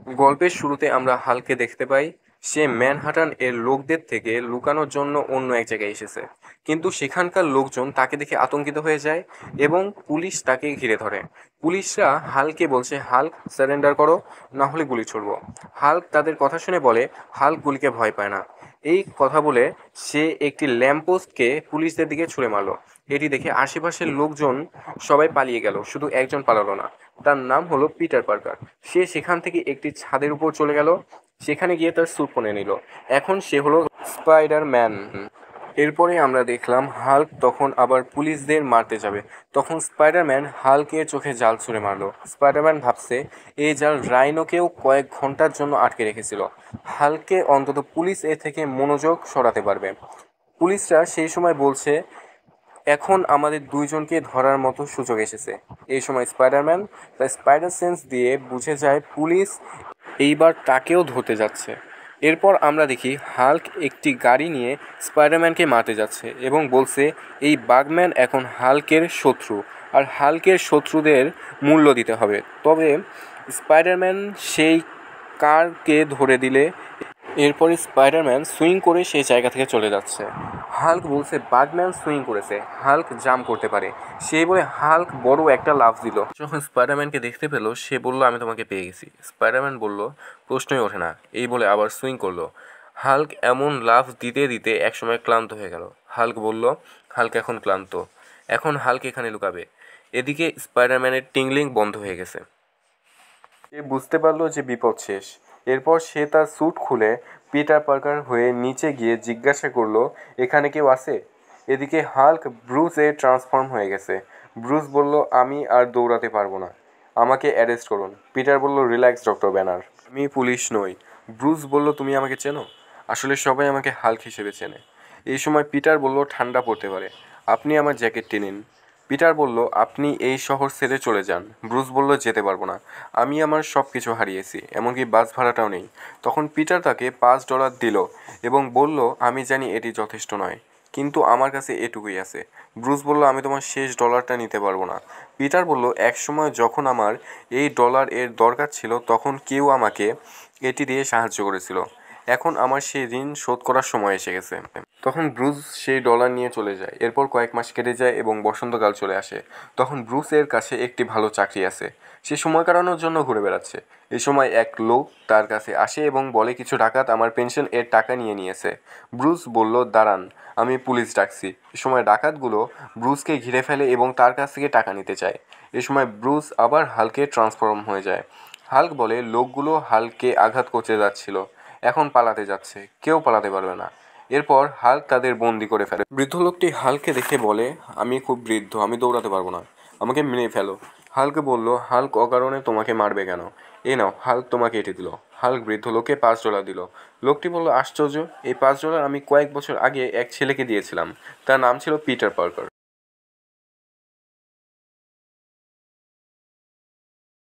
গল্পের শুরুতে আমরা হালকে দেখতে পাই সে ম্যানহাটান এর লোকদের থেকে লুকানোর জন্য অন্য এক জায়গায় এসেছে, কিন্তু সেখানকার লোকজন তাকে দেখে আতঙ্কিত হয়ে যায় এবং পুলিশ তাকে ঘিরে ধরে। পুলিশরা হালকে বলছে, হাল্ক সারেন্ডার করো, না হলে গুলি ছুড়বো। হাল্ক তাদের কথা শুনে বলে, হাল্ক গুলিকে ভয় পায় না। এই কথা বলে সে একটি ল্যাম্পপোস্টকে পুলিশদের দিকে ছুঁড়ে মারলো। এটি দেখে আশেপাশের লোকজন সবাই পালিয়ে গেল, শুধু একজন পালালো না। তার নাম হলো পিটার পার্কার। সে সেখান থেকে একটি ছাদের উপর চলে গেল, সেখানে গিয়ে তার স্যুট পরে নিল। এখন সে হলো স্পাইডারম্যান। এরপরে আমরা দেখলাম হাল্ক তখন আবার পুলিশদের মারতে যাবে, তখন স্পাইডারম্যান হাল্কের চোখে জাল ছুঁড়ে মারলো। স্পাইডারম্যান ভাবছে এই জাল রাইনোকেও কয়েক ঘন্টার জন্য আটকে রেখেছিল। হাল্কে অন্তত পুলিশ এ থেকে মনোযোগ সরাতে পারবে। পুলিশরা সেই সময় বলছে এখন আমাদের দুইজনকে ধরার মতো সুযোগ এসেছে। এই সময় স্পাইডারম্যান তার স্পাইডার সেন্স দিয়ে বুঝে যায় পুলিশ এইবার তাকেও ধরতে যাচ্ছে। এরপর আমরা দেখি হাল্ক একটি গাড়ি নিয়ে স্পাইডারম্যানকে মারতে যাচ্ছে এবং বলছে এই বাগম্যান এখন হাল্কের শত্রু, আর হাল্কের শত্রুদের মূল্য দিতে হবে। তবে স্পাইডারম্যান সেই কারকে ধরে দিলে এরপরে স্পাইডারম্যান সুইং করে সেই জায়গা থেকে চলে যাচ্ছে। হাল্ক বলছে বাগম্যান সুইং করেছে, হাল্ক জাম্প করতে পারে। সেই বলে হাল্ক বড় একটা লাফ দিল। যখন স্পাইডারম্যানকে দেখতে পেল সে বলল আমি তোমাকে পেয়ে গেছি। স্পাইডারম্যান বলল প্রশ্নই ওঠে না, এই বলে আবার সুইং করলো। হাল্ক এমন লাফ দিতে দিতে একসময় ক্লান্ত হয়ে গেল। হাল্ক বলল হাল্ক এখন ক্লান্ত, এখন হাল্ক এখানে লুকাবে। এদিকে স্পাইডারম্যানের টিংলিং বন্ধ হয়ে গেছে। সে বুঝতে পারলো যে বিপদ শেষ। এরপর সে তার স্যুট খুলে পিটার পার্কার হয়ে নিচে গিয়ে জিজ্ঞাসা করলো এখানে কেউ আছে। এদিকে হাল্ক ব্রুসে ট্রান্সফর্ম হয়ে গেছে। ব্রুস বলল আমি আর দৌড়াতে পারবো না, আমাকে অ্যারেস্ট করুন। পিটার বলল রিল্যাক্স ডক্টর ব্যানার, আমি পুলিশ নই। ব্রুস বলল তুমি আমাকে চেনো? আসলে সবাই আমাকে হাল্ক হিসেবে চেনে। এই সময় পিটার বলল ঠান্ডা পড়তে পারে, আপনি আমার জ্যাকেটটি নিন। পিটার বলল আপনি এই শহর ছেড়ে চলে যান। ব্রুস বলল যেতে পারবো না, আমি আমার সব কিছু হারিয়েছি, এমনকি বাস ভাড়াটাও নেই। তখন পিটার তাকে $5 দিল এবং বলল আমি জানি এটি যথেষ্ট নয়, কিন্তু আমার কাছে এটুকুই আছে। ব্রুস বলল আমি তোমার শেষ ডলারটা নিতে পারবো না। পিটার বলল একসময় যখন আমার এই ডলার এর দরকার ছিল তখন কেউ আমাকে এটি দিয়ে সাহায্য করেছিল, এখন আমার সেই ঋণ শোধ করার সময় এসে গেছে। তখন ব্রুস সেই ডলার নিয়ে চলে যায়। এরপর কয়েক মাস কেটে যায় এবং বসন্তকাল চলে আসে। তখন ব্রুসের কাছে একটি ভালো চাকরি আছে, সে সময় কাটানোর জন্য ঘুরে বেড়াচ্ছে। এই সময় এক লোক তার কাছে আসে এবং বলে কিছু ডাকাত আমার পেনশন এর টাকা নিয়ে নিয়েছে। ব্রুস বলল দাঁড়ান, আমি পুলিশ ডাকছি। এ সময় ডাকাতগুলো ব্রুসকে ঘিরে ফেলে এবং তার কাছ থেকে টাকা নিতে চায়। এ সময় ব্রুস আবার হাল্কে ট্রান্সফর্ম হয়ে যায়। হাল্ক বলে লোকগুলো হাল্ককে আঘাত করতে যাচ্ছিল, এখন পালাতে যাচ্ছে, কেউ পালাতে পারবে না। এরপর হাল্ক তাদের বন্দি করে ফেলে। বৃদ্ধ লোকটি হাল্ককে দেখে বলে আমি খুব বৃদ্ধ, আমি দৌড়াতে পারবো না, আমাকে মেরে ফেলো। হাল্ক বলল হাল্ক অকারণে তোমাকে মারবে কেন, এই নাও। হাল্ক তোমাকে এটি দিল। হাল্ক বৃদ্ধ লোককে $5 দিল। লোকটি বলল আশ্চর্য, এই $5 আমি কয়েক বছর আগে এক ছেলেকে দিয়েছিলাম, তার নাম ছিল পিটার পার্কার।